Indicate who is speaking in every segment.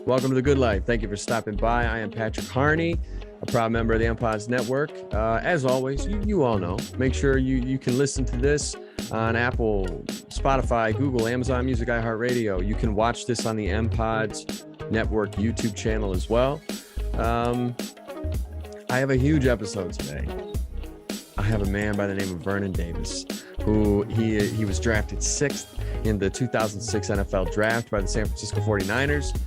Speaker 1: Welcome to The Good Life. Thank you for stopping by. I am Patrick Harney, a proud member of the MPods Network. As always, you all know, make sure you can listen to this on Apple, Spotify, Google, Amazon Music, iHeartRadio. You can watch this on the MPods Network YouTube channel as well. I have a huge episode today. I have a man by the name of Vernon Davis, who he was drafted 6th in the 2006 NFL Draft by the San Francisco 49ers.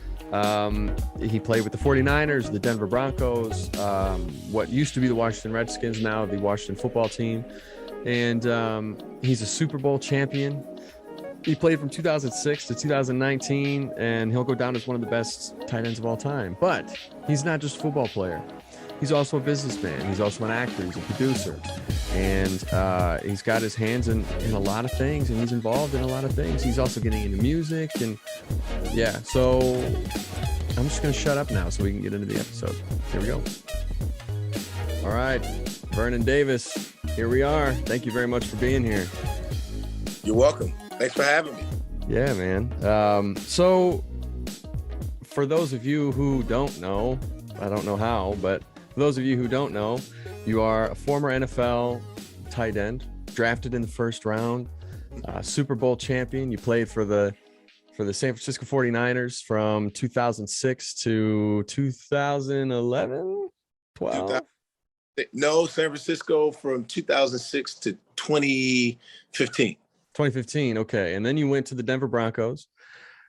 Speaker 1: He played with the 49ers, the Denver Broncos, what used to be the Washington Redskins, now the Washington football team. And he's a Super Bowl champion. He played from 2006 to 2019, and he'll go down as one of the best tight ends of all time. But he's not just a football player. He's also a businessman. He's also an actor. He's a producer. And he's got his hands in a lot of things, and he's involved in a lot of things. He's also getting into music. And yeah, so I'm just going to shut up now so we can get into the episode. Here we go. All right, Vernon Davis, here we are. Thank you very much for being here.
Speaker 2: You're welcome. Thanks for having me.
Speaker 1: Yeah, man. So for those of you who don't know, I don't know how, but for those of you who don't know, you are a former NFL tight end, drafted in the first round, Super Bowl champion. You played for the San Francisco 49ers from 2006 to 2011, 12?
Speaker 2: No, San Francisco from 2006 to 2015.
Speaker 1: 2015, okay. And then you went to the Denver Broncos.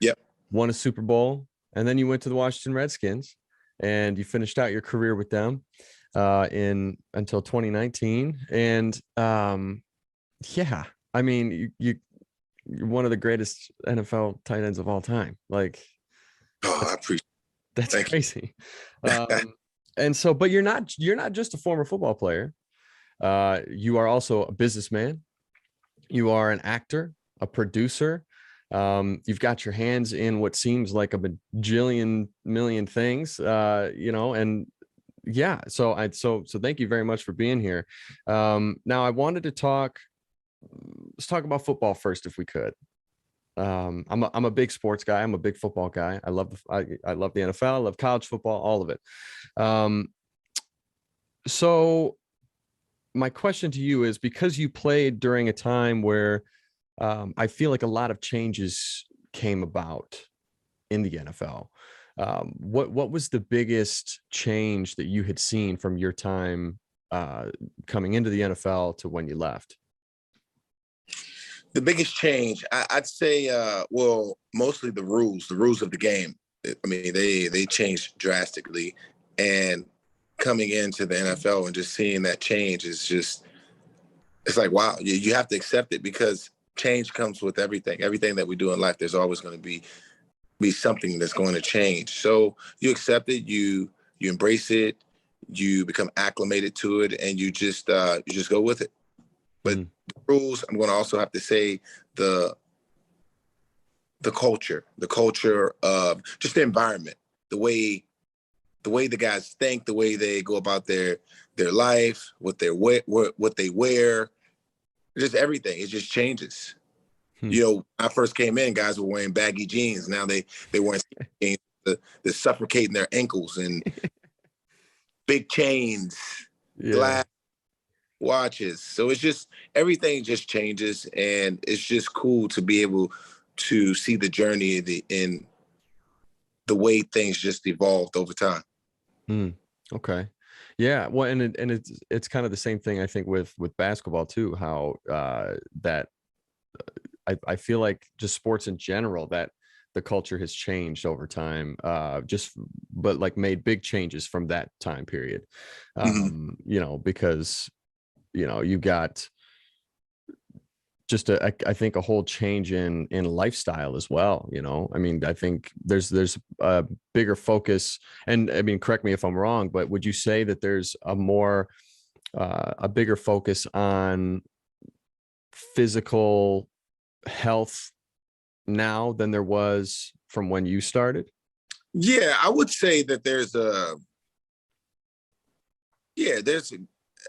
Speaker 2: Yep.
Speaker 1: Won a Super Bowl. And then you went to the Washington Redskins, and you finished out your career with them until 2019. And yeah, I mean, you're one of the greatest NFL tight ends of all time. Like,
Speaker 2: I appreciate
Speaker 1: that's
Speaker 2: Thank
Speaker 1: crazy. And so, but you're not just a former football player. You are also a businessman. You are an actor, a producer. You've got your hands in what seems like a bajillion million things, and yeah, so thank you very much for being here. Now I wanted to let's talk about football first, if we could. I'm a big sports guy. I'm a big football guy. I love the NFL. I love college football, all of it. So my question to you is, because you played during a time where I feel like a lot of changes came about in the NFL. What was the biggest change that you had seen from your time coming into the NFL to when you left?
Speaker 2: The biggest change, I'd say, mostly the rules of the game. I mean, they changed drastically, and coming into the NFL and just seeing that change is just, it's like, wow, you have to accept it, because change comes with everything that we do in life. There's always going to be something that's going to change. So you accept it, you embrace it, you become acclimated to it, and you just go with it. But the rules, I'm going to also have to say the culture of just the environment, the way the guys think, the way they go about their life, what they wear, just everything. It just changes. You know, when I first came in, guys were wearing baggy jeans. Now they wearing jeans. They're suffocating their ankles, and big chains, glass watches. So it's just, everything just changes, and it's just cool to be able to see the journey in the way things just evolved over time.
Speaker 1: Okay. Yeah. Well, and it's kind of the same thing, I think, with basketball too, how that I feel like just sports in general, that the culture has changed over time, but like made big changes from that time period. Because, you got just I think a whole change in lifestyle as well. I mean, I think there's a bigger focus, and I mean, correct me if I'm wrong, but would you say that there's a bigger focus on physical health now than there was from when you started?
Speaker 2: Yeah, I would say that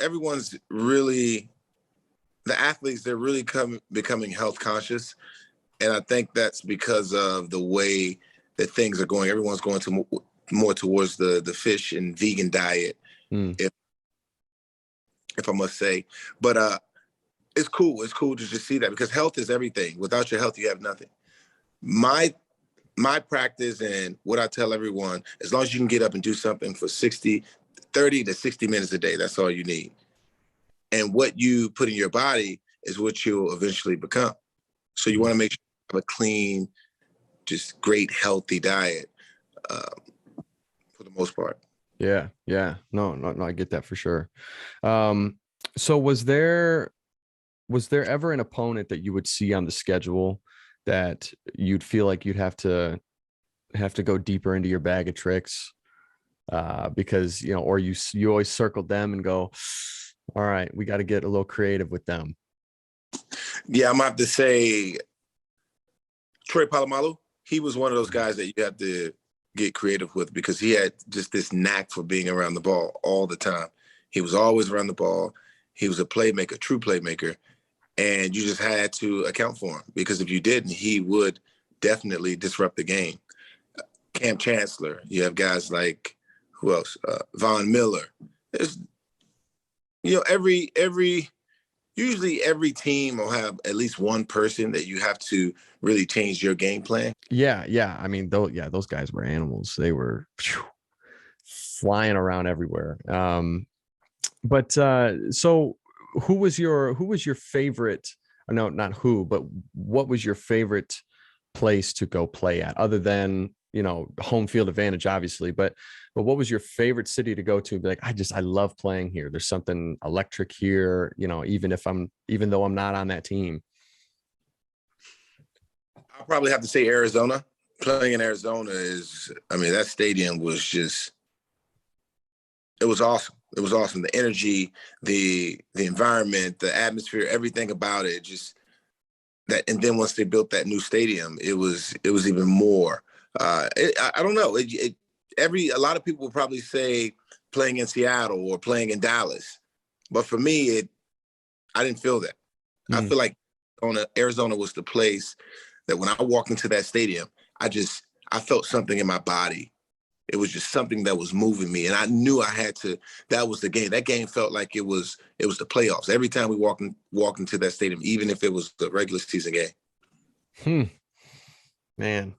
Speaker 2: everyone's really, the athletes, they're really becoming health conscious. And I think that's because of the way that things are going. Everyone's going to more towards the fish and vegan diet, if I must say. But it's cool. It's cool to just see that, because health is everything. Without your health, you have nothing. My practice and what I tell everyone, as long as you can get up and do something for 30 to 60 minutes a day, that's all you need. And what you put in your body is what you'll eventually become. So you want to make sure you have a clean, just great, healthy diet for the most part.
Speaker 1: Yeah. No, I get that for sure. So was there ever an opponent that you would see on the schedule that you'd feel like you'd have to go deeper into your bag of tricks, because, you know, or you always circled them and go, all right, we got to get a little creative with them?
Speaker 2: Yeah, I'm gonna have to say Troy Polamalu. He was one of those guys that you have to get creative with, because he had just this knack for being around the ball all the time. He was always around the ball. He was a playmaker, true playmaker. And you just had to account for him, because if you didn't, he would definitely disrupt the game. Cam Chancellor, you have guys like, who else? Von Miller. There's, you know, usually every team will have at least one person that you have to really change your game plan.
Speaker 1: Yeah. I mean, those guys were animals. They were flying around everywhere. So who was your favorite? No, not who, but what was your favorite place to go play at, other than, you know, home field advantage, obviously, but what was your favorite city to go to? Be like, I love playing here. There's something electric here, you know, even though I'm not on that team.
Speaker 2: I'll probably have to say Arizona. Playing in Arizona that stadium was just, it was awesome. It was awesome. The energy, the environment, the atmosphere, everything about it, just that. And then once they built that new stadium, it was even more. I don't know. A lot of people will probably say playing in Seattle or playing in Dallas, but for me, I didn't feel that. I feel like Arizona was the place that when I walked into that stadium, I felt something in my body. It was just something that was moving me, and I knew I had to. That was the game. That game felt like it was the playoffs. Every time we walked into that stadium, even if it was the regular season game.
Speaker 1: Man,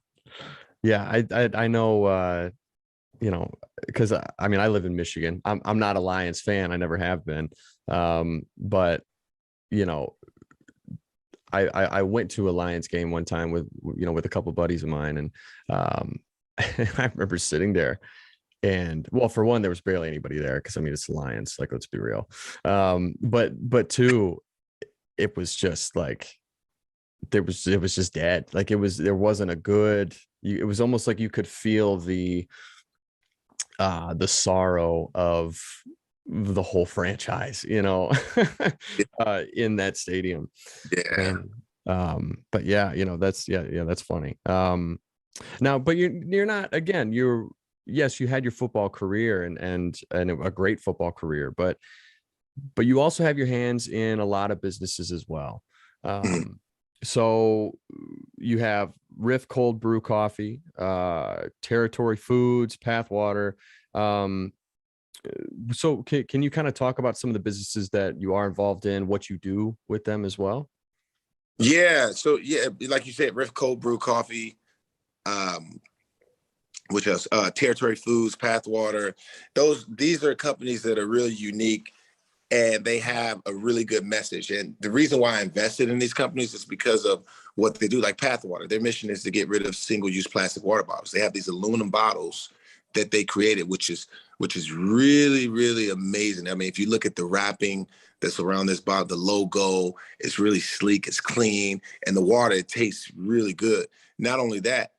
Speaker 1: yeah, I know. You know, because I mean, I live in Michigan. I'm not a Lions fan. I never have been. But you know, I went to a Lions game one time with a couple of buddies of mine, and I remember sitting there, and well, for one, there was barely anybody there, because I mean, it's the Lions, like, let's be real. But two, it was just like it was just dead. Like, there wasn't a good. It was almost like you could feel the sorrow of the whole franchise, you know, in that stadium.
Speaker 2: Yeah.
Speaker 1: And, but yeah, you know, that's funny. Now, but you're not, again, yes, you had your football career and a great football career, but you also have your hands in a lot of businesses as well. So you have RIFF Cold Brew Coffee, Territory Foods, PATHWATER. So can you kind of talk about some of the businesses that you are involved in, what you do with them as well?
Speaker 2: Yeah. So yeah, like you said, RIFF Cold Brew Coffee, which is Territory Foods, PATHWATER. These are companies that are really unique, and they have a really good message. And the reason why I invested in these companies is because of what they do. Like PATHWATER, their mission is to get rid of single-use plastic water bottles. They have these aluminum bottles that they created, which is really, really amazing. I mean, if you look at the wrapping that's around this bottle, the logo, it's really sleek, it's clean, and the water, it tastes really good. Not only that,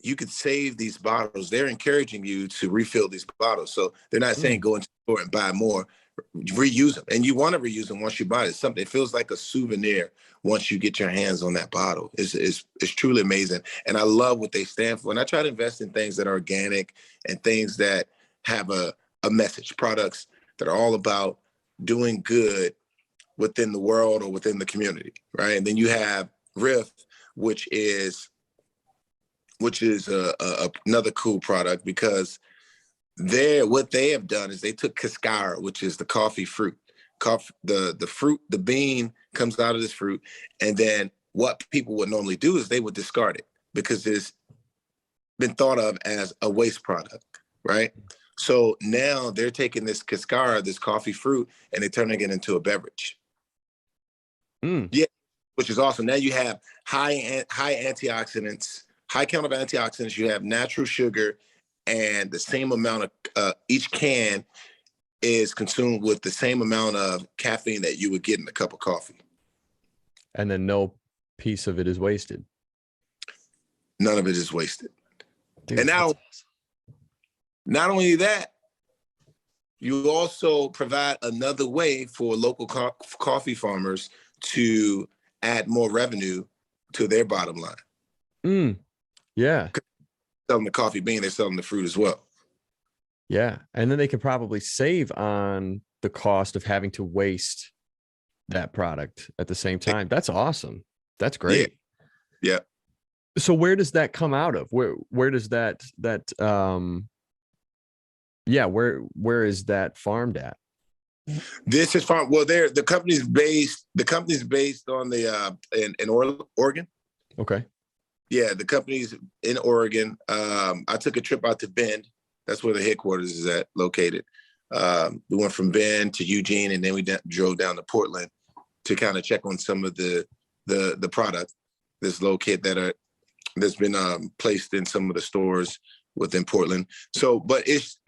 Speaker 2: you could save these bottles. They're encouraging you to refill these bottles. So they're not saying go into the store and buy more. Reuse them, and you want to reuse them once you buy it. It feels like a souvenir once you get your hands on that bottle. It's truly amazing, and I love what they stand for. And I try to invest in things that are organic and things that have a message, products that are all about doing good within the world or within the community, right? And then you have RIFF, which is which is another cool product because what they have done is they took cascara, which is the coffee fruit. The fruit, the bean comes out of this fruit, and then what people would normally do is they would discard it because it's been thought of as a waste product, right? So now they're taking this cascara, this coffee fruit, and they're turning it into a beverage. Yeah, which is awesome. Now you have high antioxidants, high count of antioxidants. You have natural sugar, and the same amount of each can is consumed with the same amount of caffeine that you would get in a cup of coffee.
Speaker 1: And then no piece of it is wasted.
Speaker 2: None of it is wasted.
Speaker 1: Dude,
Speaker 2: and now, not only that, you also provide another way for local coffee farmers to add more revenue to their bottom line.
Speaker 1: Yeah.
Speaker 2: Selling the coffee bean, they're selling the fruit as well.
Speaker 1: Yeah. And then they can probably save on the cost of having to waste that product at the same time. That's awesome. That's great.
Speaker 2: Yeah.
Speaker 1: So where does that come out of? Where does that where is that farmed at?
Speaker 2: This is farm. Well, the company's based on the in Oregon.
Speaker 1: Okay.
Speaker 2: Yeah, the company's in Oregon. I took a trip out to Bend. That's where the headquarters is located. We went from Bend to Eugene, and then we drove down to Portland to kind of check on some of the product that's located that's been placed in some of the stores within Portland. So, but it's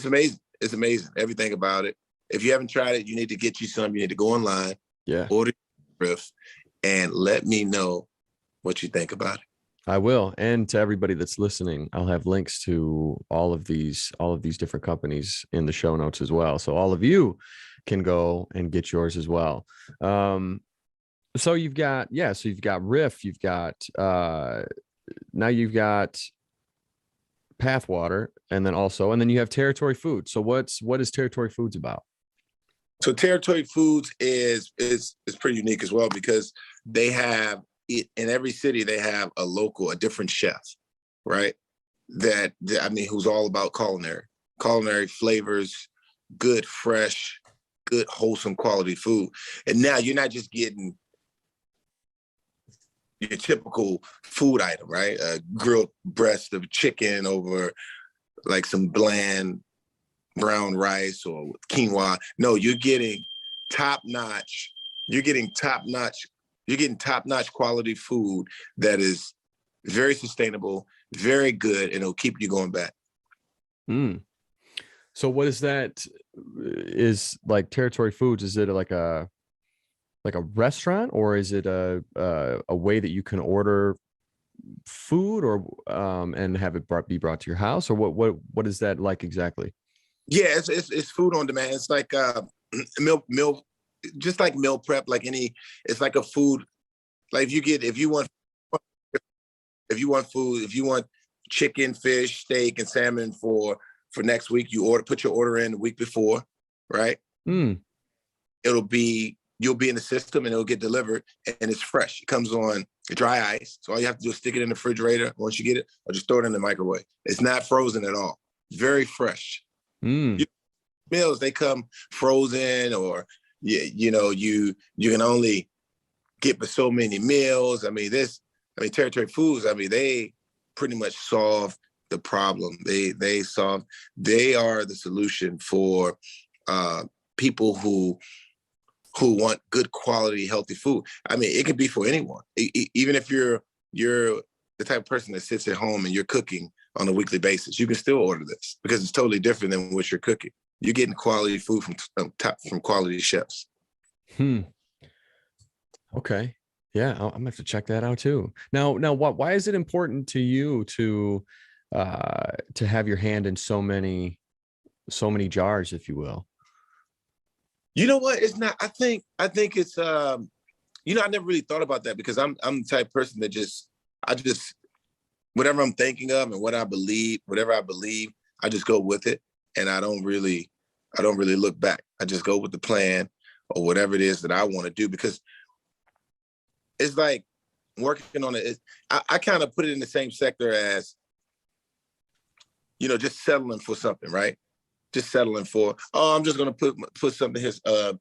Speaker 2: amazing. It's amazing. Everything about it. If you haven't tried it, you need to get you some. You need to go online, order RIFF, and let me know what you think about it.
Speaker 1: I will. And to everybody that's listening, I'll have links to all of these different companies in the show notes as well. So all of you can go and get yours as well. So you've got RIFF, you've got now you've got PATHWATER, and then you have Territory Foods. So what is Territory Foods about?
Speaker 2: So Territory Foods is pretty unique as well because they have it in every city. They have a different chef, right? Who's all about culinary flavors, good, fresh, good, wholesome quality food. And now you're not just getting your typical food item, right? A grilled breast of chicken over like some bland brown rice or quinoa. No, you're getting top-notch. You're getting top-notch quality food that is very sustainable, very good, and it'll keep you going back.
Speaker 1: So what is that? Is like Territory Foods? Is it like a restaurant, or is it a way that you can order food or and have it be brought to your house, or what is that like exactly?
Speaker 2: Yeah, it's food on demand. It's like meal, just like meal prep, it's like a food. Like if you want chicken, fish, steak, and salmon for next week, put your order in the week before, right? You'll be in the system and it'll get delivered and it's fresh. It comes on dry ice. So all you have to do is stick it in the refrigerator once you get it, or just throw it in the microwave. It's not frozen at all. Very fresh. Meals, they come frozen, or you can only get but so many meals. Territory Foods, they pretty much solve the problem. They are the solution for people who want good quality, healthy food. It can be for anyone. Even if you're the type of person that sits at home and you're cooking on a weekly basis, you can still order this because it's totally different than what you're cooking. You're getting quality food from quality chefs.
Speaker 1: Okay. Yeah, I'm gonna have to check that out too. Now, why is it important to you to have your hand in so many jars, if you will?
Speaker 2: You know what? It's not. I think it's. I never really thought about that because I'm the type of person that I just whatever I'm thinking of and whatever I believe, I just go with it, and I don't really look back. I just go with the plan or whatever it is that I want to do, because it's like working on it. I kind of put it in the same sector as, just settling for something, right? Just settling for, I'm just going to put something here,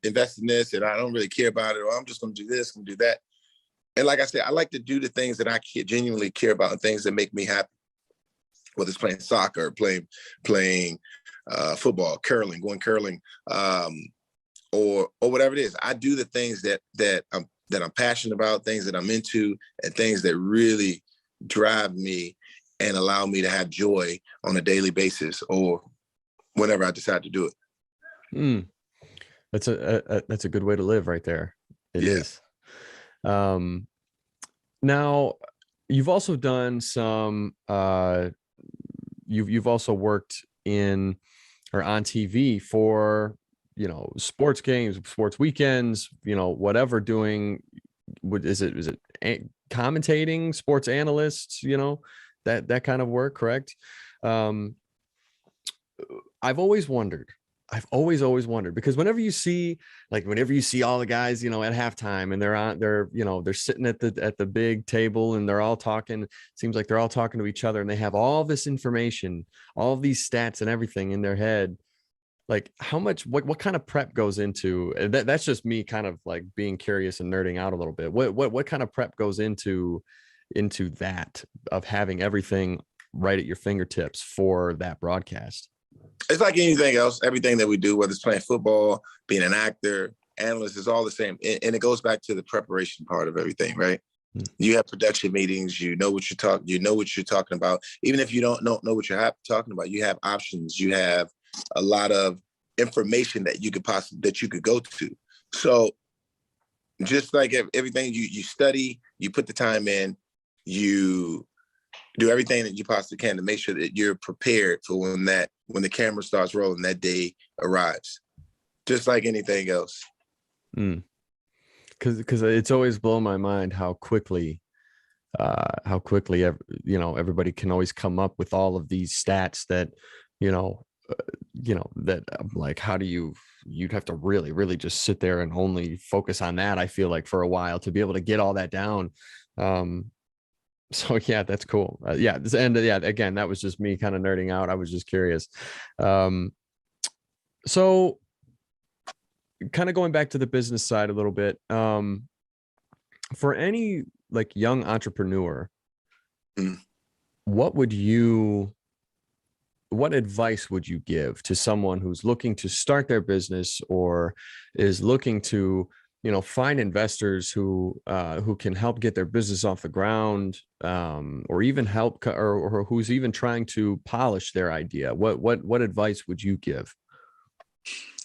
Speaker 2: invest in this, and I don't really care about it, or I'm just going to do this and do that. And like I said, I like to do the things that I genuinely care about and things that make me happy, whether it's playing soccer, playing football, going curling, or whatever it is. I do the things that I'm passionate about, things that I'm into, and things that really drive me and allow me to have joy on a daily basis or whenever I decide to do it.
Speaker 1: That's a good way to live right there. It is. Now you've also done some, you've also worked in or on TV for, sports games, sports weekends, whatever, doing, is it commentating, sports analysts, that kind of work, correct? I've always wondered, because whenever you see all the guys, at halftime, and they're sitting at the big table and they're all talking, seems like they're all talking to each other, and they have all this information, all of these stats and everything in their head. Like, how much, what kind of prep goes into that? That's just me kind of like being curious and nerding out a little bit. What kind of prep goes into that, of having everything right at your fingertips for that broadcast?
Speaker 2: It's like anything else, everything that we do, whether it's playing football, being an actor, analyst, is all the same. And it goes back to the preparation part of everything, right? You have production meetings, you know what you're talking about. Even if you don't know what you're talking about, you have options, you have a lot of information that you could go to. So just like everything, you study, you put the time in, you do everything that you possibly can to make sure that you're prepared for when the camera starts rolling, that day arrives, just like anything else.
Speaker 1: Because it's always blown my mind how quickly everybody can always come up with all of these stats that, that I'm like, how do you'd have to really, really just sit there and only focus on that, I feel like, for a while, to be able to get all that down. So yeah, that's cool. Again, that was just me kind of nerding out. I was just curious. So kind of going back to the business side a little bit, for any like young entrepreneur, what advice would you give to someone who's looking to start their business, or is looking to, find investors who can help get their business off the ground, or even help, or who's even trying to polish their idea? What advice would you give?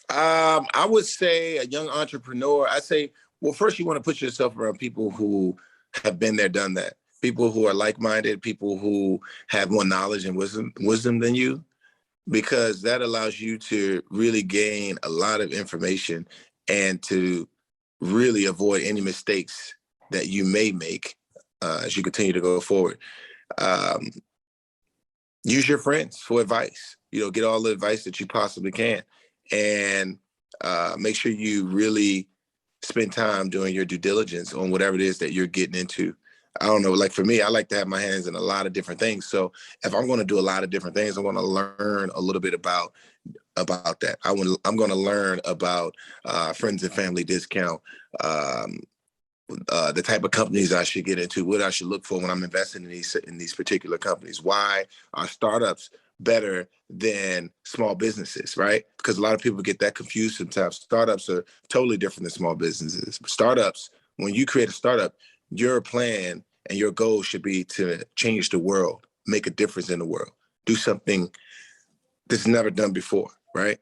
Speaker 2: I would say a young entrepreneur, I say, well, first you want to put yourself around people who have been there, done that. People who are like-minded, people who have more knowledge and wisdom than you, because that allows you to really gain a lot of information and to really avoid any mistakes that you may make as you continue to go forward. Use your friends for advice. Get all the advice that you possibly can, and make sure you really spend time doing your due diligence on whatever it is that you're getting into. I don't know, like for me, I like to have my hands in a lot of different things. So if I'm going to do a lot of different things, I'm going to learn a little bit about that. I'm going to learn about friends and family discount, the type of companies I should get into, what I should look for when I'm investing in these particular companies. Why are startups better than small businesses, right? Because a lot of people get that confused sometimes. Startups are totally different than small businesses. Startups, when you create a startup, your plan and your goal should be to change the world, make a difference in the world, do something that's never done before, right?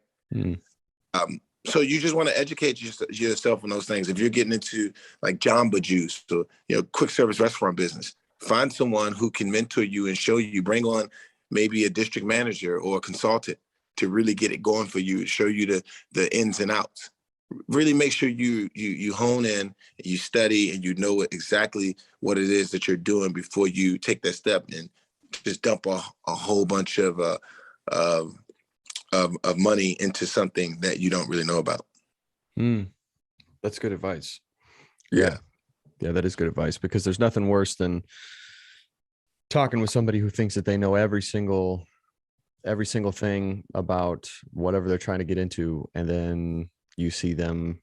Speaker 2: So you just want to educate yourself on those things. If you're getting into like Jamba Juice or quick service restaurant business, find someone who can mentor you and show you. Bring on maybe a district manager or a consultant to really get it going for you, show you the ins and outs. Really make sure you hone in, you study, and you know exactly what it is that you're doing before you take that step and just dump a whole bunch of money into something that you don't really know about.
Speaker 1: That's good advice.
Speaker 2: Yeah.
Speaker 1: Yeah, that is good advice, because there's nothing worse than talking with somebody who thinks that they know every single thing about whatever they're trying to get into, and then you see them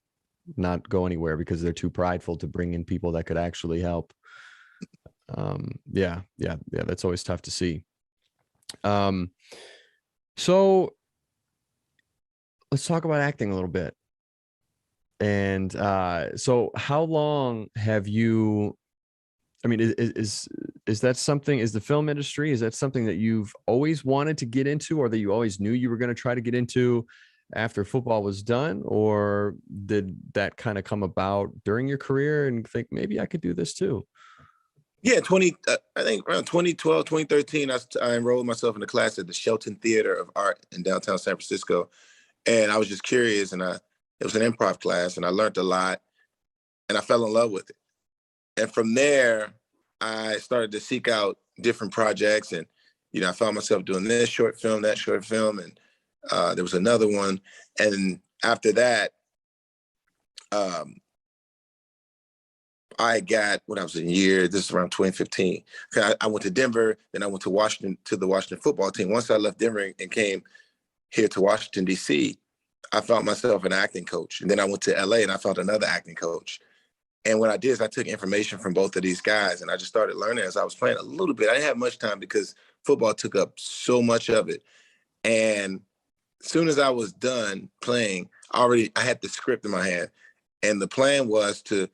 Speaker 1: not go anywhere because they're too prideful to bring in people that could actually help. Yeah, that's always tough to see. So let's talk about acting a little bit. And so how long have you, I mean, is that something, is the film industry, is that something that you've always wanted to get into, or that you always knew you were going to try to get into after football was done? Or did that kind of come about during your career and think maybe I could do this too?
Speaker 2: Yeah, I think around 2012, 2013, I enrolled myself in a class at the Shelton Theater of Art in downtown San Francisco. And I was just curious, and it was an improv class, and I learned a lot, and I fell in love with it. And from there, I started to seek out different projects, and I found myself doing this short film, that short film, and there was another one. And after that, I got, when I was in year, this is around 2015. I went to Denver, then I went to Washington, to the Washington football team. Once I left Denver and came here to Washington, D.C., I found myself an acting coach. And then I went to LA and I found another acting coach. And what I did is I took information from both of these guys, and I just started learning as I was playing a little bit. I didn't have much time because football took up so much of it. And as soon as I was done playing, I had the script in my hand. And the plan was to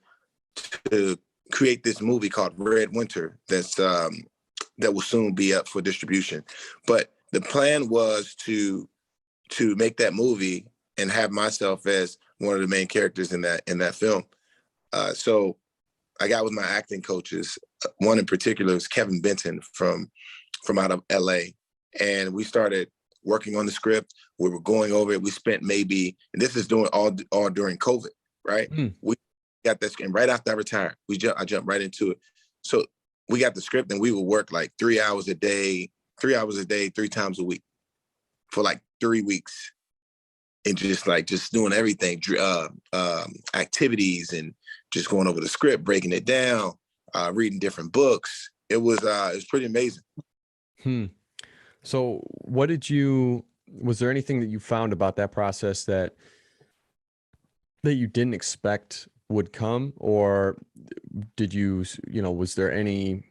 Speaker 2: create this movie called Red Winter that will soon be up for distribution. But the plan was to make that movie and have myself as one of the main characters in that film. So I got with my acting coaches. One in particular is Kevin Benton from out of LA. And we started working on the script. We were going over it. We spent maybe, and this is doing all during COVID, right? We got that script, and right after I retired, I jumped right into it. So we got the script, and we would work like 3 hours a day, 3 times a week for like 3 weeks. And just doing everything, activities, and just going over the script, breaking it down, reading different books. It was pretty amazing.
Speaker 1: So was there anything that you found about that process that you didn't expect would come? Or did was there any,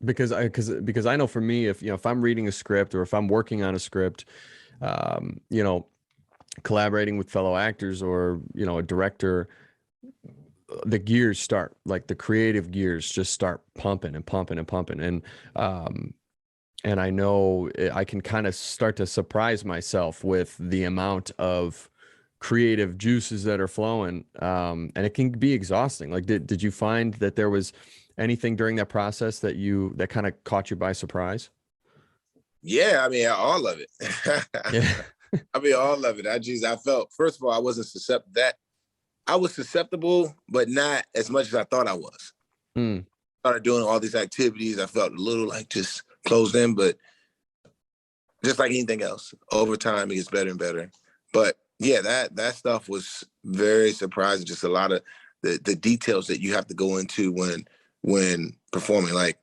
Speaker 1: because I know for me, if I'm reading a script or if I'm working on a script, collaborating with fellow actors or, a director, the gears start, like the creative gears just start pumping and pumping and pumping. And I know I can kind of start to surprise myself with the amount of creative juices that are flowing. And it can be exhausting. Like, did you find that there was anything during that process that kind of caught you by surprise?
Speaker 2: Yeah, I mean, all of it.
Speaker 1: Yeah.
Speaker 2: I mean, all of it. I felt, first of all, I wasn't susceptible. I was susceptible, but not as much as I thought I was. Started doing all these activities. I felt a little like just closed in, but just like anything else, over time it gets better and better. But yeah, that stuff was very surprising. Just a lot of the details that you have to go into when performing. Like,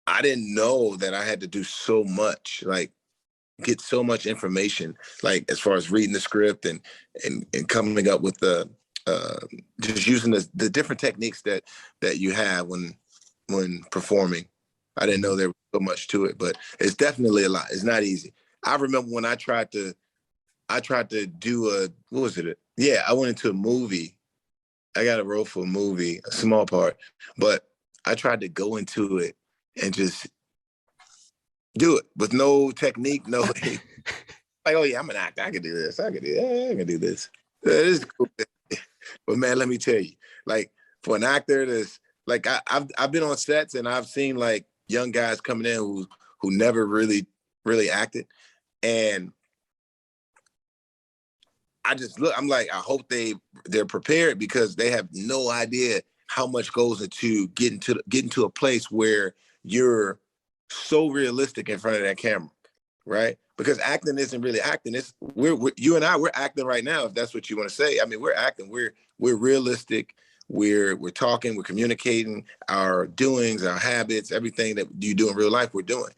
Speaker 2: I didn't know that I had to do so much, like get so much information, like as far as reading the script and coming up with the just using the different techniques that you have when performing. I didn't know there was so much to it, but it's definitely a lot. It's not easy. I remember when I tried to do what was it? Yeah, I went into a movie. I got a role for a movie, a small part, but I tried to go into it and just do it with no technique, no like, oh yeah, I'm an actor. I can do this. I can do that. I can do this. It is cool. But man, let me tell you, like for an actor, that's like I've been on sets and I've seen like young guys coming in who never really acted, and I just look. I'm like, I hope they're prepared, because they have no idea how much goes into getting to a place where you're so realistic in front of that camera, right? because acting isn't really acting. It's we're you and we're acting right now, if that's what you want to say. I mean, we're acting. We're realistic. We're talking. We're communicating our doings, our habits, everything that you do in real life. We're doing.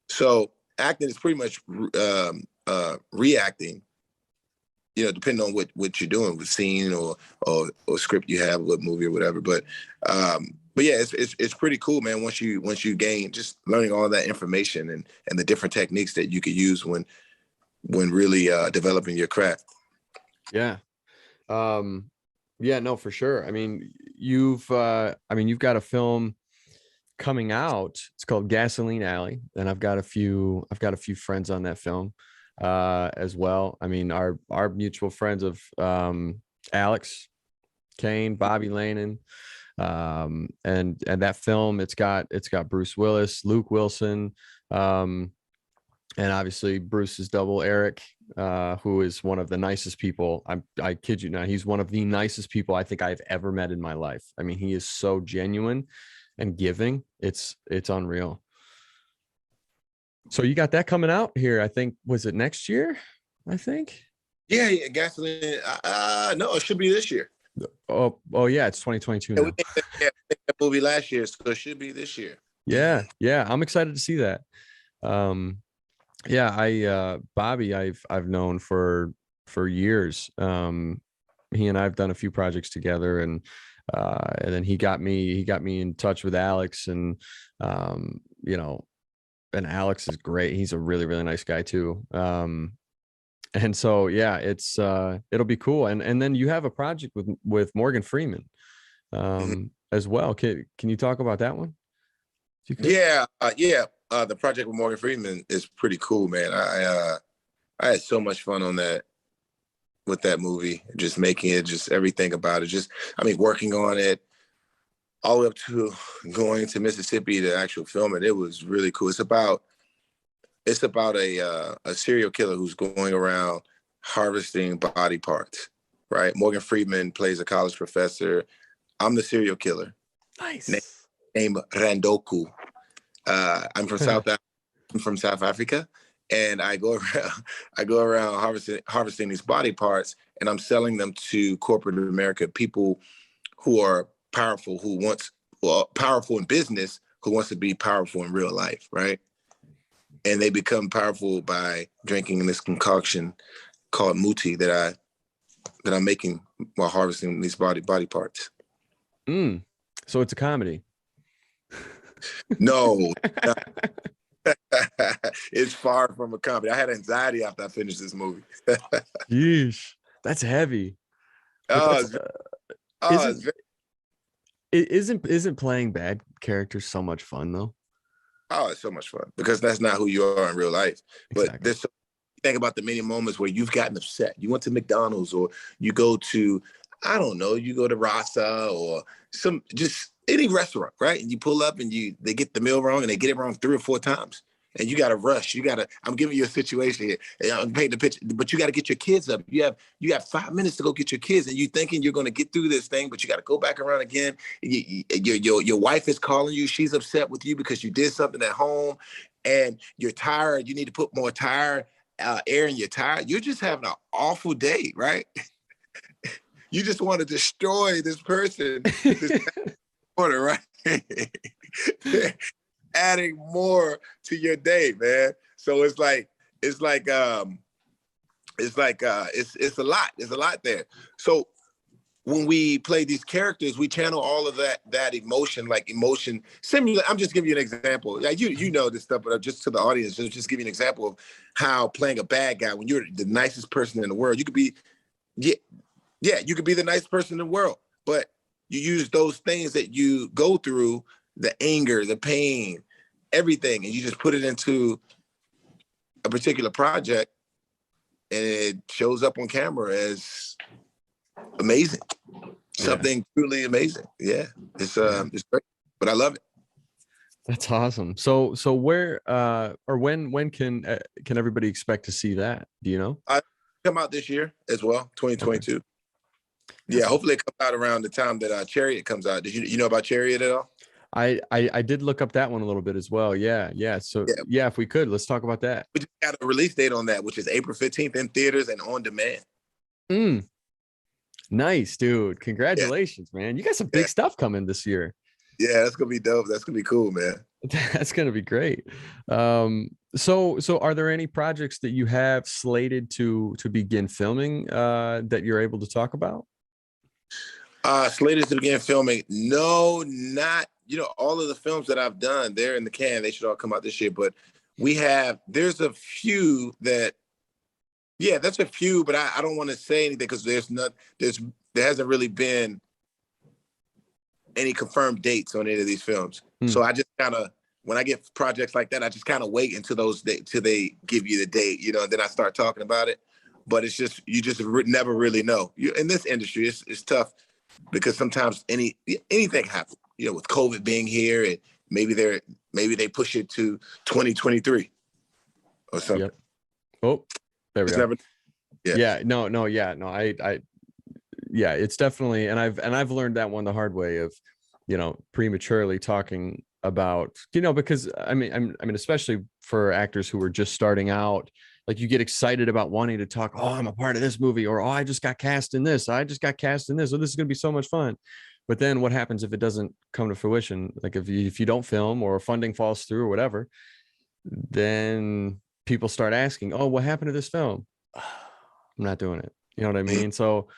Speaker 2: So acting is pretty much reacting. You know, depending on what you're doing, with scene or script you have, what movie or whatever. But yeah, it's pretty cool, man. Once you gain, just learning all that information and the different techniques that you could use when really developing your craft.
Speaker 1: Yeah. Yeah, no, for sure. I mean, you've got a film coming out. It's called Gasoline Alley, and I've got a few friends on that film as well. I mean, our mutual friends of Alex Kane, Bobby Lanin, and that film, it's got Bruce Willis, Luke Wilson, and obviously Bruce's double Eric, who is one of the nicest people. I kid you not, he's one of the nicest people I think I've ever met in my life. I mean, he is so genuine and giving. It's unreal. So you got that coming out here, I think, was it next year? I think.
Speaker 2: Yeah, Gasoline. No, it should be this year.
Speaker 1: Oh yeah, it's 2022
Speaker 2: now.
Speaker 1: now.
Speaker 2: We made that movie last year, so it should be this year.
Speaker 1: Yeah, I'm excited to see that. Yeah, Bobby, I've known for years. He and I've done a few projects together, and then he got me in touch with Alex, and you know, and Alex is great. He's a really, really nice guy too. And so yeah, it's it'll be cool. And then you have a project with Morgan Freeman as well. Can you talk about that one?
Speaker 2: Yeah. The project with Morgan Freeman is pretty cool, man. I had so much fun on that, with that movie, just making it, just everything about it. Working on it all the way up to going to Mississippi to actually film it. It was really cool. It's about a serial killer who's going around harvesting body parts, right? Morgan Freeman plays a college professor. I'm the serial killer.
Speaker 1: Nice.
Speaker 2: Named Randoku. I'm from South Africa, and I go around harvesting these body parts, and I'm selling them to corporate America, people who are powerful, powerful in business, who wants to be powerful in real life, right? And they become powerful by drinking this concoction called muti that I'm making while harvesting these body parts.
Speaker 1: So it's a comedy.
Speaker 2: No, it's far from a comedy. I had anxiety after I finished this movie.
Speaker 1: Yeesh, that's heavy. Isn't playing bad characters so much fun though?
Speaker 2: Oh, it's so much fun because that's not who you are in real life. But
Speaker 1: Exactly.
Speaker 2: think about the many moments where you've gotten upset. You went to McDonald's, or you go to, I don't know, you go to Rasa or just any restaurant, right? And you pull up and they get the meal wrong, and they get it wrong 3 or 4 times. And you got to rush. I'm giving you a situation here. I'm painting the picture, but you got to get your kids up. You have 5 minutes to go get your kids, and you thinking you're going to get through this thing, but you got to go back around again. Your wife is calling you. She's upset with you because you did something at home, and you're tired. You need to put more air in your tire. You're just having an awful day, right? You just want to destroy this person. Order, right? Adding more to your day, man. So it's a lot. There's a lot there. So when we play these characters, we channel all of that emotion, similar. I'm just giving you an example. Like you know this stuff, but just to the audience, just give you an example of how playing a bad guy, when you're the nicest person in the world, you could be, you could be the nicest person in the world, but you use those things that you go through, the anger, the pain, everything, and you just put it into a particular project, and it shows up on camera as amazing. Something truly amazing. Yeah. It's great, but I love it.
Speaker 1: That's awesome. So where or when can everybody expect to see that? Do you know?
Speaker 2: I come out this year as well, 2022. Okay. Yeah, hopefully it comes out around the time that Chariot comes out. Did you know about Chariot at all?
Speaker 1: I did look up that one a little bit as well. Yeah, yeah. So
Speaker 2: Yeah,
Speaker 1: yeah, if we could, let's talk about that.
Speaker 2: we just got a release date on that, which is April 15th in theaters and on demand.
Speaker 1: Mm, nice, dude.
Speaker 2: Yeah,
Speaker 1: Congratulations, man. You got some
Speaker 2: yeah,
Speaker 1: big stuff coming this year.
Speaker 2: yeah. That's gonna be dope. That's gonna be cool, man.
Speaker 1: That's gonna be great. So are there any projects that you have slated to begin filming that you're able to talk about?
Speaker 2: Slated to begin filming. No, not, all of the films that I've done, they're in the can. They should all come out this year. But there's a few that, yeah, that's a few, but I don't want to say anything because there hasn't really been any confirmed dates on any of these films. So I just kind of, when I get projects like that, I just kind of wait until till they give you the date, and then I start talking about it. But it's just, you just never really know. In this industry, it's tough because sometimes anything happens, with COVID being here, and maybe they push it to 2023 or something.
Speaker 1: Yep. Oh, there we
Speaker 2: It's
Speaker 1: go.
Speaker 2: never, yeah.
Speaker 1: Yeah, no, yeah, it's definitely, and I've learned that one the hard way of, prematurely talking about, because I mean, especially for actors who are just starting out, like you get excited about wanting to talk, oh, I'm a part of this movie, or oh, I just got cast in this, or this is going to be so much fun. But then what happens if it doesn't come to fruition? Like if you don't film, or funding falls through or whatever, then people start asking, oh, what happened to this film? I'm not doing it. You know what I mean? So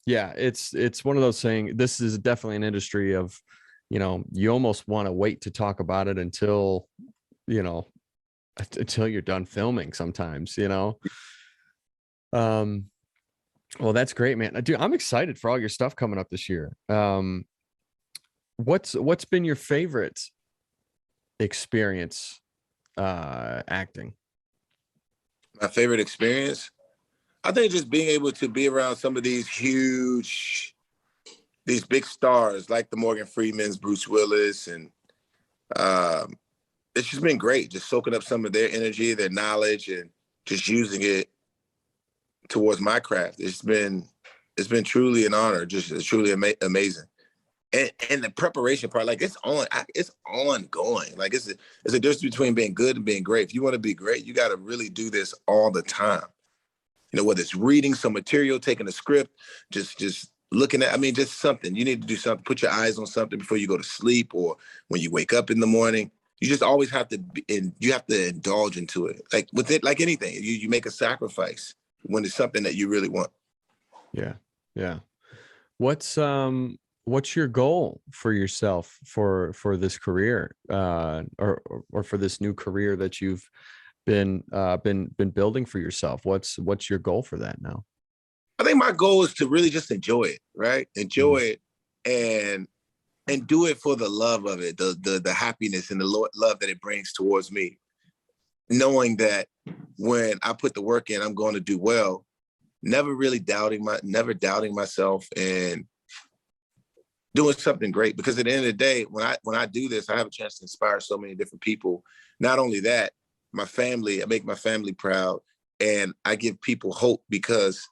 Speaker 1: yeah, it's one of those things. This is definitely an industry of, you almost want to wait to talk about it until you're done filming sometimes. Well, that's great, man. Dude, I'm excited for all your stuff coming up this year. What's been your favorite experience acting?
Speaker 2: My favorite experience, I think, just being able to be around some of these big stars like the Morgan Freemans, Bruce Willis, and it's just been great, just soaking up some of their energy, their knowledge, and just using it towards my craft. It's been truly an honor, just truly amazing. And the preparation part, like it's ongoing. Like it's a difference between being good and being great. If you want to be great, you got to really do this all the time. Whether it's reading some material, taking a script, just looking at, just something. You need to do something, put your eyes on something before you go to sleep or when you wake up in the morning. You just always have to you have to indulge into it. Like with it, like anything, you make a sacrifice when it's something that you really want.
Speaker 1: Yeah. Yeah. What's your goal for yourself for this career, or for this new career that you've been building for yourself? What's your goal for that now?
Speaker 2: I think my goal is to really just enjoy it, right? Enjoy it and do it for the love of it, the happiness and the love that it brings towards me. Knowing that when I put the work in, I'm going to do well. Never doubting myself and doing something great. Because at the end of the day, when I do this, I have a chance to inspire so many different people. Not only that, my family, I make my family proud, and I give people hope because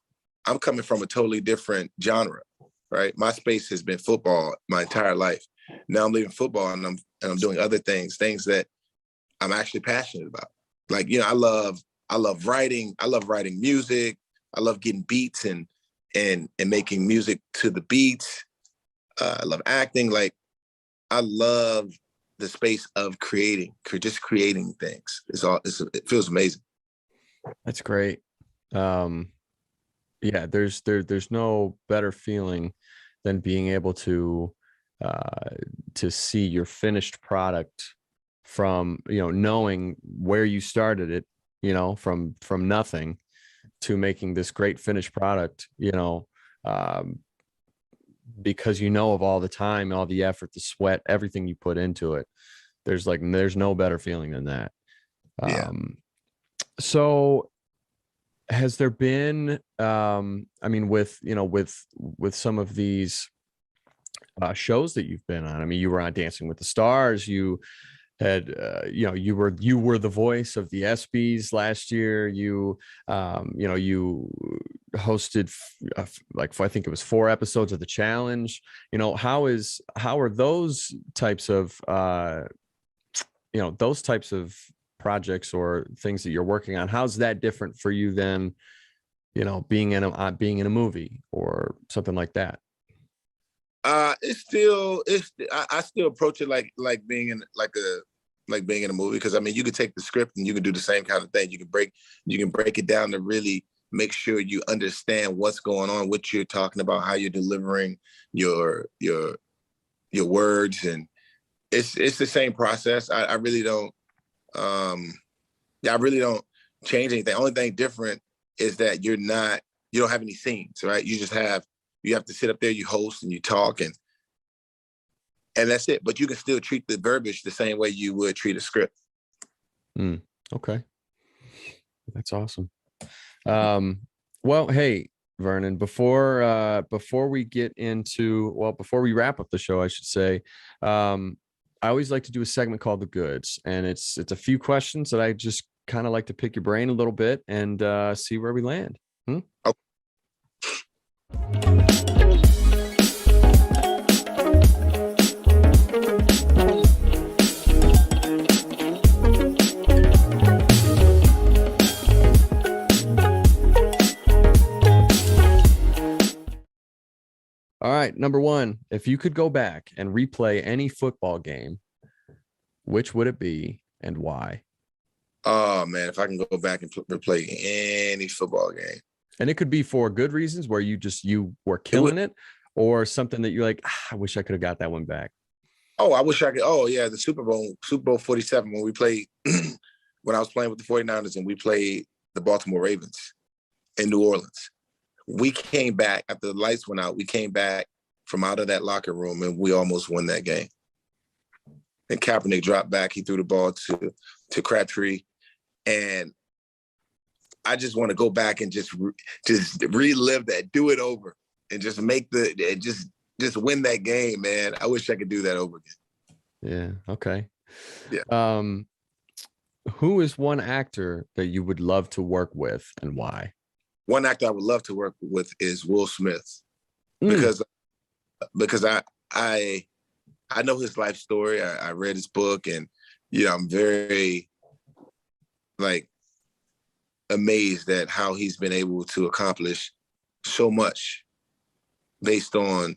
Speaker 2: I'm coming from a totally different genre, right? My space has been football my entire life. Now I'm leaving football and I'm doing other things that I'm actually passionate about. Like, I love writing. I love writing music. I love getting beats and making music to the beats. I love acting. Like, I love the space of just creating things. It feels amazing.
Speaker 1: That's great. Yeah, there's no better feeling than being able to see your finished product from, knowing where you started it, from nothing to making this great finished product, because of all the time, all the effort, the sweat, everything you put into it. There's no better feeling than that.
Speaker 2: Yeah.
Speaker 1: So has there been, with some of these shows that you've been on, you were on Dancing with the Stars, you had you were the voice of the ESPYs last year. You you hosted I think it was 4 episodes of the challenge. How are those types of those types of projects or things that you're working on? How's that different for you than being in a movie or something like that?
Speaker 2: I still approach it like being in being in a movie, because I mean, you could take the script and you can do the same kind of thing. You can break it down to really make sure you understand what's going on, what you're talking about, how you're delivering your words, and it's the same process. I really don't I really don't change anything. Only thing different is that you don't have any scenes, right? You have to sit up there, you host and you talk, and that's it. But you can still treat the verbiage the same way you would treat a script.
Speaker 1: Okay. That's awesome. Well, hey, Vernon, before we wrap up the show, I should say, I always like to do a segment called The Goods, and it's a few questions that I just kind of like to pick your brain a little bit and see where we land. Okay. All right, number 1, if you could go back and replay any football game, which would it be and why?
Speaker 2: Oh man, if I can go back and replay any football game.
Speaker 1: And it could be for good reasons where you were killing it, or something that you're like, I wish I could have got that one back.
Speaker 2: Oh, I wish I could. Oh yeah, the Super Bowl 47, when we played, when I was playing with the 49ers and we played the Baltimore Ravens in New Orleans. We came back after the lights went out. We came back from out of that locker room and we almost won that game. And Kaepernick dropped back. He threw the ball to Crabtree. And I just want to go back and just relive that, do it over, and just make just win that game, man. I wish I could do that over again.
Speaker 1: Yeah. Okay.
Speaker 2: Yeah.
Speaker 1: Who is one actor that you would love to work with and why?
Speaker 2: One actor I would love to work with is Will Smith, because I know his life story. I read his book, and I'm very amazed at how he's been able to accomplish so much based on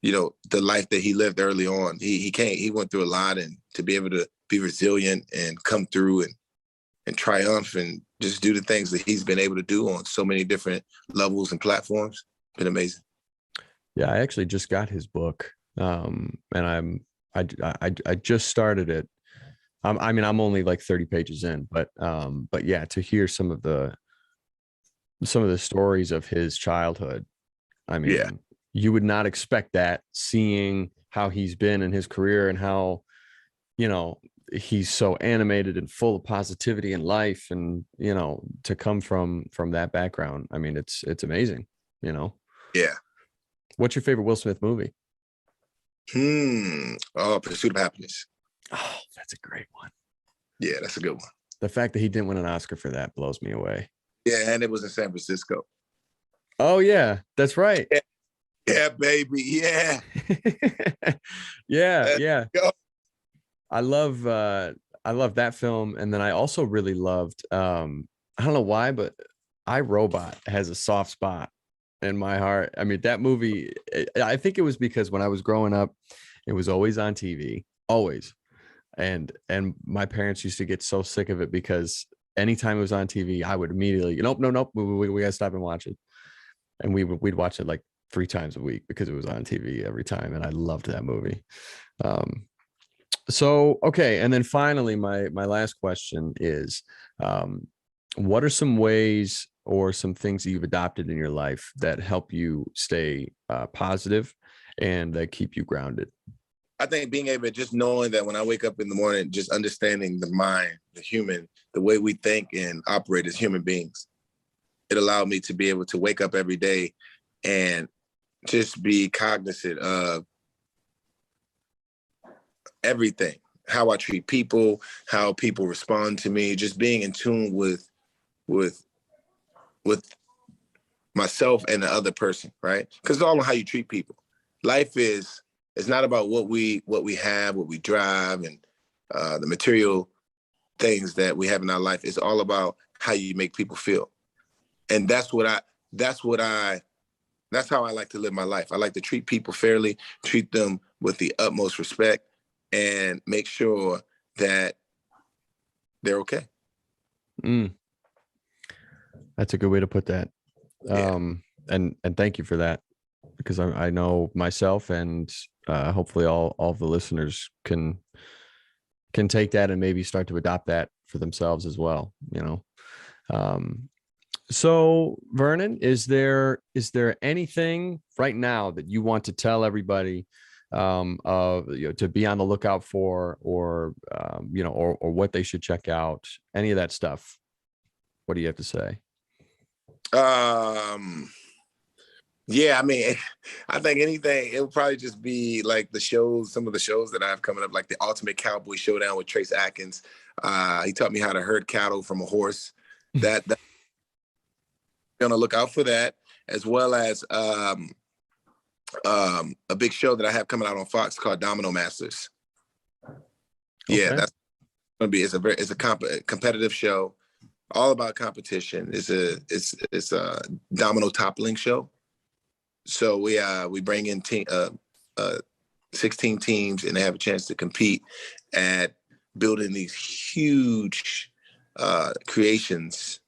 Speaker 2: the life that he lived early on. He went through a lot, and to be able to be resilient and come through and triumph and just do the things that he's been able to do on so many different levels and platforms, been amazing.
Speaker 1: Yeah, I actually just got his book, and I just started it. I mean, I'm only like 30 pages in, but yeah, to hear some of the stories of his childhood, I mean, yeah, you would not expect that, seeing how he's been in his career and how, he's so animated and full of positivity in life, and, to come from that background. I mean, it's amazing,
Speaker 2: Yeah.
Speaker 1: What's your favorite Will Smith movie?
Speaker 2: Oh, Pursuit of Happiness.
Speaker 1: Oh, that's a great one.
Speaker 2: Yeah, that's a good one.
Speaker 1: The fact that he didn't win an Oscar for that blows me away.
Speaker 2: Yeah, and it was in San Francisco.
Speaker 1: Oh yeah, that's right.
Speaker 2: Yeah, baby. Yeah.
Speaker 1: yeah. I love that film. And then I also really loved, I don't know why, but iRobot has a soft spot in my heart. I mean, that movie, I think it was because when I was growing up, it was always on TV, always. And my parents used to get so sick of it because anytime it was on TV, I would immediately, nope, we gotta stop and watch it. And we'd watch it like 3 times a week because it was on TV every time. And I loved that movie. So, okay. And then finally, my last question is, what are some ways or some things that you've adopted in your life that help you stay positive and that keep you grounded?
Speaker 2: I think being able to just knowing that when I wake up in the morning, just understanding the mind, the human, the way we think and operate as human beings, it allowed me to be able to wake up every day and just be cognizant of everything, how I treat people, how people respond to me, just being in tune with myself and the other person, right? Because it's all on how you treat people. Life is, it's not about what we have, what we drive, and the material things that we have in our life. It's all about how you make people feel. And that's how I like to live my life. I like to treat people fairly, treat them with the utmost respect, and make sure that they're okay.
Speaker 1: That's a good way to put that.
Speaker 2: Yeah.
Speaker 1: And thank you for that, because I know myself, and hopefully all of the listeners can take that and maybe start to adopt that for themselves as well, you know. So Vernon, is there anything right now that you want to tell everybody to be on the lookout for, or or what they should check out, any of that stuff? What do you have to say?
Speaker 2: Yeah, I mean, I think anything, it'll probably just be like some of the shows that I have coming up, like the Ultimate Cowboy Showdown with Trace Atkins. He taught me how to herd cattle from a horse. That gonna look out for that, as well as a big show that I have coming out on Fox called Domino Masters. Yeah,
Speaker 1: Okay.
Speaker 2: that's gonna be, it's a competitive show, all about competition. It's a domino toppling show. So we bring in 16 teams, and they have a chance to compete at building these huge creations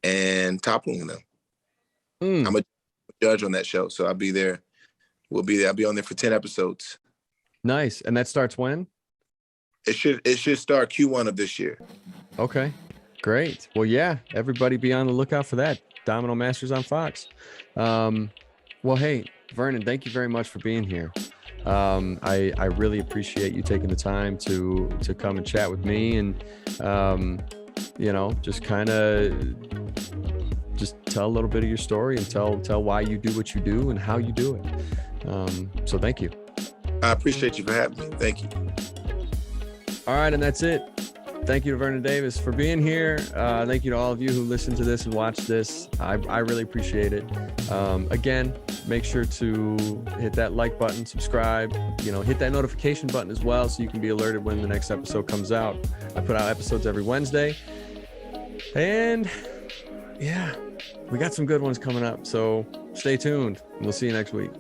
Speaker 2: and toppling them. I'm a judge on that show, so I'll be there. We'll be there. I'll be on there for 10 episodes.
Speaker 1: Nice. And that starts when?
Speaker 2: It should start Q1 of this year.
Speaker 1: Okay, great. Well, yeah, everybody be on the lookout for that. Domino Masters on Fox. Well, hey, Vernon, thank you very much for being here. I really appreciate you taking the time to come and chat with me, and just kind of just tell a little bit of your story, and tell why you do what you do and how you do it. So thank you.
Speaker 2: I appreciate you for having me. Thank you.
Speaker 1: All right, and that's it. Thank you to Vernon Davis for being here. Thank you to all of you who listen to this and watch this. I really appreciate it. Again, make sure to hit that like button, subscribe, hit that notification button as well, so you can be alerted when the next episode comes out. I put out episodes every Wednesday. And yeah, we got some good ones coming up. So stay tuned. We'll see you next week.